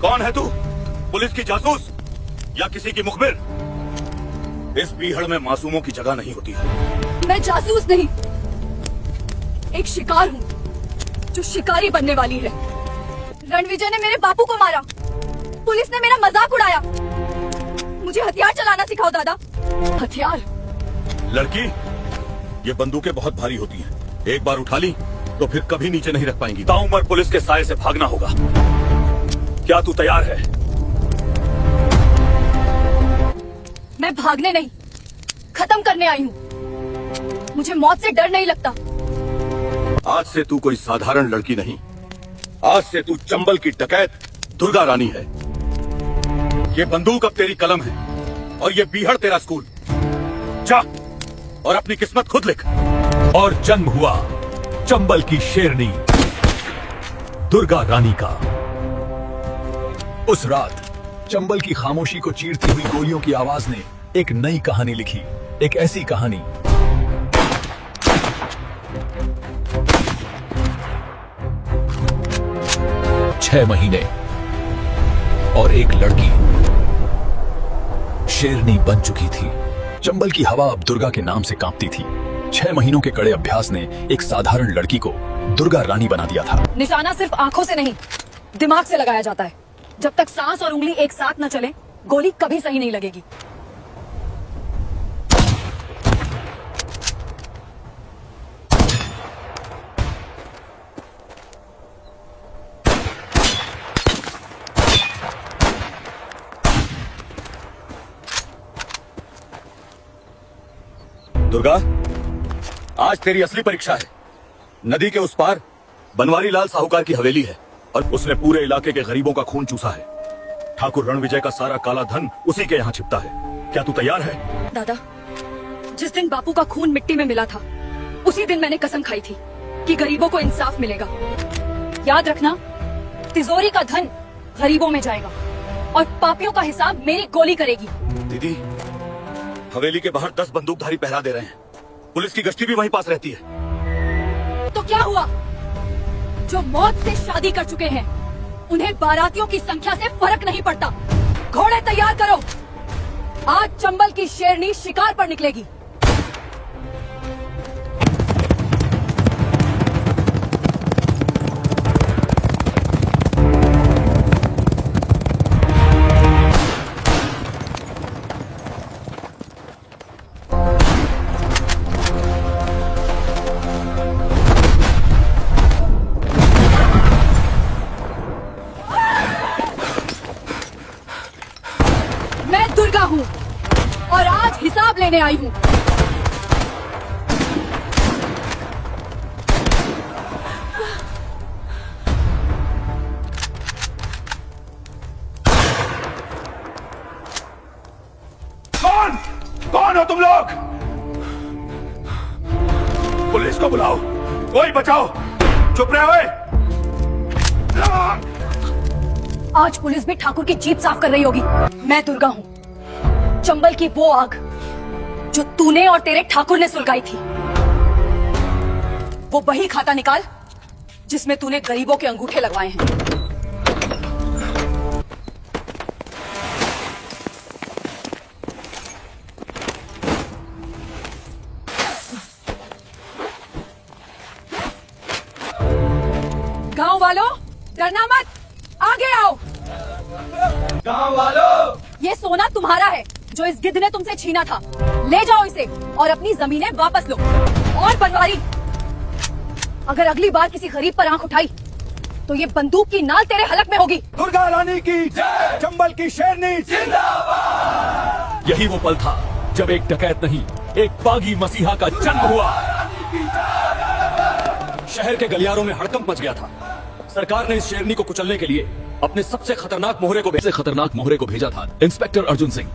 कौन है तू? पुलिस की जासूस या किसी की मुखबिर? इस बीहड़ में मासूमों की जगह नहीं होती है। मैं जासूस नहीं, एक शिकार हूँ जो शिकारी बनने वाली है। रणविजय ने मेरे बापू को मारा, पुलिस ने मेरा मजाक उड़ाया। मुझे हथियार चलाना सिखाओ दादा। हथियार? लड़की, ये बंदूकें बहुत भारी होती हैं। एक बार उठा ली तो फिर कभी नीचे नहीं रख पाएंगी। ताउमर पुलिस के साए से भागना होगा। क्या तू तैयार है? मैं भागने नहीं, खत्म करने आई हूँ। मुझे मौत से डर नहीं लगता। आज से तू कोई साधारण लड़की नहीं, आज से तू चंबल की डकैत दुर्गा रानी है। ये बंदूक अब तेरी कलम है और ये बीहड़ तेरा स्कूल। जा और अपनी किस्मत खुद लिख। और जन्म हुआ चंबल की शेरनी दुर्गा रानी का। उस रात चंबल की खामोशी को चीरती हुई गोलियों की आवाज ने एक नई कहानी लिखी। एक ऐसी कहानी 6 महीने और एक लड़की शेरनी बन चुकी थी। चंबल की हवा अब दुर्गा के नाम से कांपती थी। 6 महीनों के कड़े अभ्यास ने एक साधारण लड़की को दुर्गा रानी बना दिया था। निशाना सिर्फ आंखों से नहीं, दिमाग से लगाया जाता है। जब तक सांस और उंगली एक साथ न चले, गोली कभी सही नहीं लगेगी। दुर्गा, आज तेरी असली परीक्षा है। नदी के उस पार बनवारी लाल साहूकार की हवेली है और उसने पूरे इलाके के गरीबों का खून चूसा है। ठाकुर रणविजय का सारा काला धन उसी के यहाँ छिपता है। क्या तू तैयार है? दादा, जिस दिन बापू का खून मिट्टी में मिला था, उसी दिन मैंने कसम खाई थी कि गरीबों को इंसाफ मिलेगा। याद रखना, तिजोरी का धन गरीबों में जाएगा और पापियों का हिसाब मेरी गोली करेगी। दीदी, हवेली के बाहर 10 बंदूकधारी पहरा दे रहे हैं। पुलिस की गश्ती भी वहीं पास रहती है। तो क्या हुआ? जो मौत से शादी कर चुके हैं, उन्हें बारातियों की संख्या से फर्क नहीं पड़ता। घोड़े तैयार करो, आज चंबल की शेरनी शिकार पर निकलेगी। दुर्गा हूँ और आज हिसाब लेने आई हूँ। कौन हो तुम लोग? पुलिस को बुलाओ, कोई बचाओ। चुप रहे हुए। आज पुलिस भी ठाकुर की जीप साफ कर रही होगी। मैं दुर्गा हूँ, चंबल की वो आग जो तूने और तेरे ठाकुर ने सुलगाई थी। वो बही खाता निकाल जिसमें तूने गरीबों के अंगूठे लगवाए हैं। गांव वालों, डरना मत, आगे आओ। गांव वालों, ये सोना तुम्हारा है जो इस गिद्ध ने तुमसे छीना था। ले जाओ इसे और अपनी जमीनें वापस लो। और बनवारी, अगर अगली बार किसी गरीब पर आंख उठाई तो ये बंदूक की नाल तेरे हलक में होगी। दुर्गा रानी की जय, चंबल की शेरनी जिंदाबाद। यही वो पल था जब एक डकैत नहीं, एक बागी मसीहा का जन्म हुआ। शहर के गलियारों में हड़कंप मच गया था। सरकार ने इस शेरनी को कुचलने के लिए अपने सबसे खतरनाक मोहरे को भेजा था, इंस्पेक्टर अर्जुन सिंह।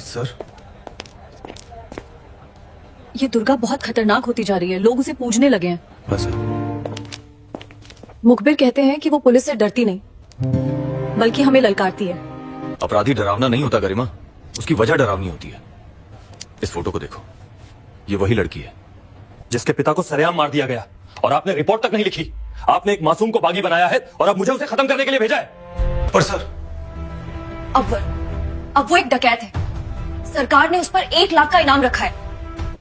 सर, ये दुर्गा बहुत खतरनाक होती जा रही है, लोग उसे पूजने लगे हैं। बस। मुखबिर कहते हैं कि वो पुलिस से डरती नहीं, बल्कि हमें ललकारती है। अपराधी डरावना नहीं होता गरिमा, उसकी वजह डरावनी होती है। इस फोटो को देखो, ये वही लड़की है जिसके पिता को सरेआम मार दिया गया और आपने रिपोर्ट तक नहीं लिखी। आपने एक मासूम को बागी बनाया है और अब मुझे उसे खत्म करने के लिए भेजा है। पर सर, अब वो एक डकैत है। सरकार ने उस पर 1 लाख का इनाम रखा है।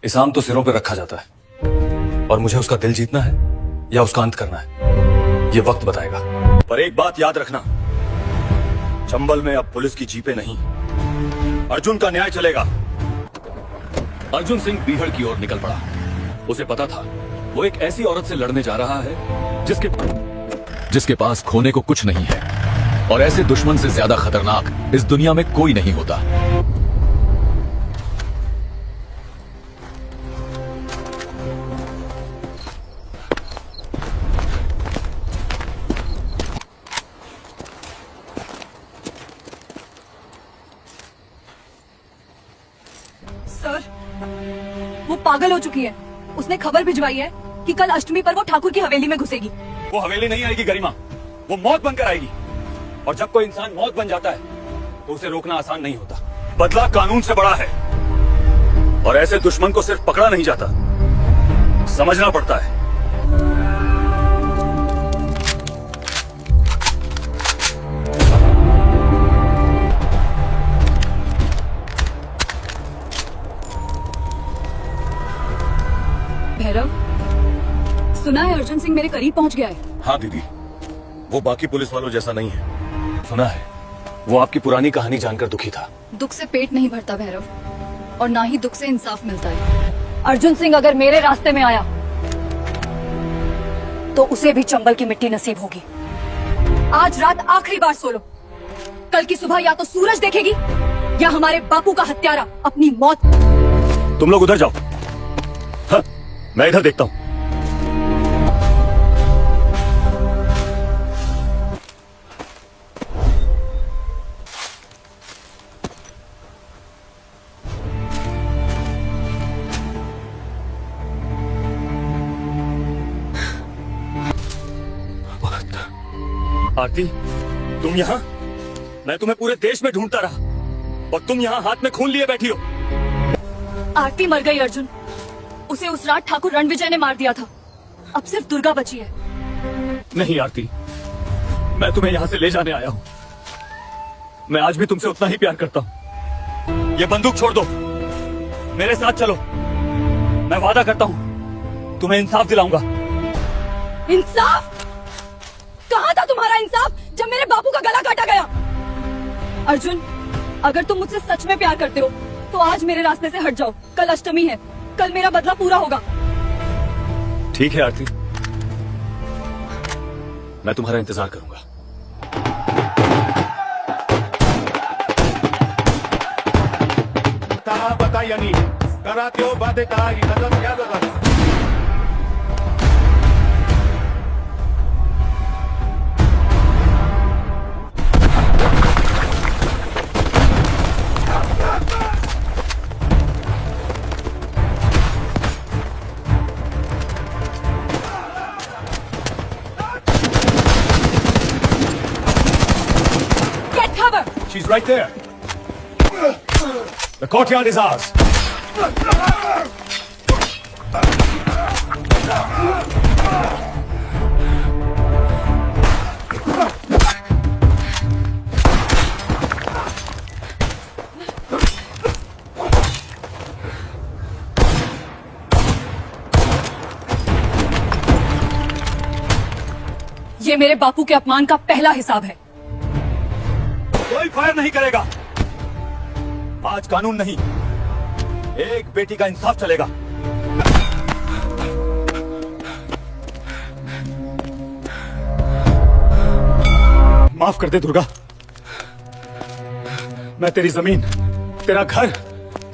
इनाम तो सिरों पर रखा जाता है और मुझे उसका दिल जीतना है या उसका अंत करना है, ये वक्त बताएगा। पर एक बात याद रखना, चंबल में अब पुलिस की जीपें नहीं, अर्जुन का न्याय चलेगा। अर्जुन सिंह बीहड़ की ओर निकल पड़ा। उसे पता था वो एक ऐसी औरत से लड़ने जा रहा है जिसके पास खोने को कुछ नहीं है, और ऐसे दुश्मन से ज्यादा खतरनाक इस दुनिया में कोई नहीं होता। सर, वो पागल हो चुकी है। उसने खबर भिजवाई है कि कल अष्टमी पर वो ठाकुर की हवेली में घुसेगी। वो हवेली नहीं आएगी गरिमा, वो मौत बनकर आएगी। और जब कोई इंसान मौत बन जाता है तो उसे रोकना आसान नहीं होता। बदला कानून से बड़ा है और ऐसे दुश्मन को सिर्फ पकड़ा नहीं जाता, समझना पड़ता है। भैरव, सुना है अर्जुन सिंह मेरे करीब पहुंच गया है। हाँ दीदी, वो बाकी पुलिस वालों जैसा नहीं है। सुना है वो आपकी पुरानी कहानी जानकर दुखी था। दुख से पेट नहीं भरता भैरव, और ना ही दुख से इंसाफ मिलता है। अर्जुन सिंह अगर मेरे रास्ते में आया तो उसे भी चंबल की मिट्टी नसीब होगी। आज रात आखिरी बार सो लो। कल की सुबह या तो सूरज देखेगी या हमारे बापू का हत्यारा अपनी मौत। तुम लोग उधर जाओ, हाँ, मैं इधर देखता हूँ। आरती, तुम यहाँ? मैं तुम्हें पूरे देश में ढूंढता रहा और तुम यहाँ हाथ में खून लिए बैठी हो। आरती मर गई अर्जुन। उसे उस रात ठाकुर रणविजय ने मार दिया था। अब सिर्फ दुर्गा बची है। नहीं आरती, मैं तुम्हें यहाँ से ले जाने आया हूँ। मैं आज भी तुमसे उतना ही प्यार करता हूँ। ये बंदूक छोड़ दो, मेरे साथ चलो। मैं वादा करता हूँ तुम्हें इंसाफ दिलाऊंगा। इंसाफ? कहाँ था तुम्हारा इंसाफ जब मेरे बापू का गला काटा गया? अर्जुन, अगर तुम मुझसे सच में प्यार करते हो तो आज मेरे रास्ते से हट जाओ। कल अष्टमी है, कल मेरा बदला पूरा होगा। ठीक है आरती, मैं तुम्हारा इंतजार करूंगा। बता यानी कराते हो बातें कहा कि कदम क्या बता। She's right there. The courtyard is ours. ये मेरे बापू के अपमान का पहला हिसाब है। कोई फायर नहीं करेगा। आज कानून नहीं, एक बेटी का इंसाफ चलेगा। माफ कर दे दुर्गा, मैं तेरी जमीन, तेरा घर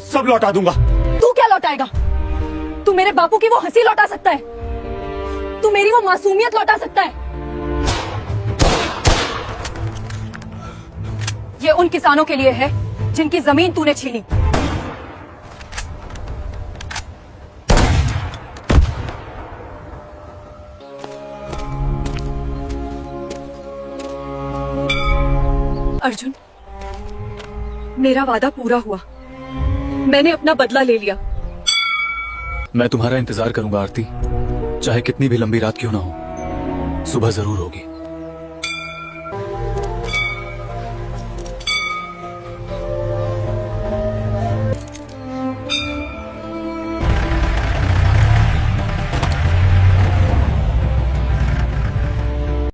सब लौटा दूंगा। तू क्या लौटाएगा? तू मेरे बापू की वो हंसी लौटा सकता है, तू मेरी वो मासूमियत लौटा सकता है। ये उन किसानों के लिए है जिनकी जमीन तूने छीनी। अर्जुन, मेरा वादा पूरा हुआ। मैंने अपना बदला ले लिया। मैं तुम्हारा इंतजार करूंगा आरती, चाहे कितनी भी लंबी रात क्यों ना हो, सुबह जरूर होगी।